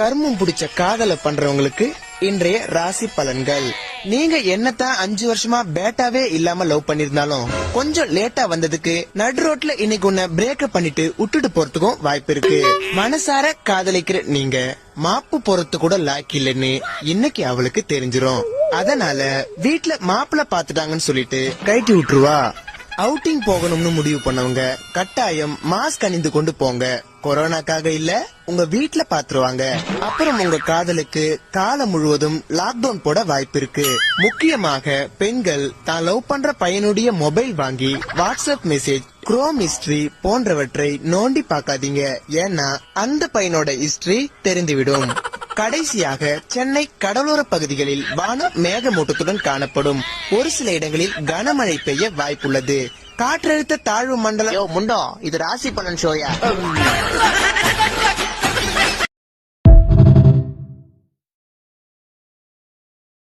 கர்மம் பிடிச்ச காதல பண்றவங்களுக்கு இன்றைய ராசி பலன்கள். நீங்க என்னத்தான் 5 வருஷமா பேட்டாவே இல்லாம லவ் பண்ணிருந்தாலும் கொஞ்சம் லேட்டா வந்ததுக்கு நடு ரோட்ல இன்னைக்கு உன்ன பிரேக்கப் பண்ணிட்டு விட்டுட்டு போறதுக்கும் வாய்ப்பு இருக்கு. மனசார காதலிக்கிற நீங்க மாப்பு போறது கூட லாக்கி இல்லன்னு இன்னைக்கு அவளுக்கு தெரிஞ்சிரும். அதனால வீட்டுல மாப்பிள்ள பாத்துட்டாங்கன்னு சொல்லிட்டு கழட்டி விட்டுருவா. அவுட்டிங் போகணும்னு முடிவு பண்ணவங்க கட்டாயம் மாஸ்க் அணிந்து கொண்டு போங்க. கொரோனாக்காக இல்ல, உங்க வீட்டுல பாத்துருவாங்க. அப்புறம் உங்க காதலுக்கு காலம் முழுவதும் லாக்டவுன் போட வாய்ப்பு இருக்கு. முக்கியமாக பெண்கள் தான் லவ் பண்ற பையனுடைய மொபைல் வாங்கி வாட்ஸ்அப் மெசேஜ், குரோம் ஹிஸ்டரி போன்றவற்றை நோண்டி பாக்காதீங்க. ஏன்னா அந்த பையனோட ஹிஸ்டரி தெரிந்துவிடும். கடைசியாக சென்னை கடலோர பகுதிகளில் வானம் மேகமூட்டத்துடன் காணப்படும். ஒரு சில இடங்களில் கனமழை பெய்ய வாய்ப்புள்ளது. காற்றழுத்த தாழ்வு மண்டலம். இது ராசி பலன் ஷோயா?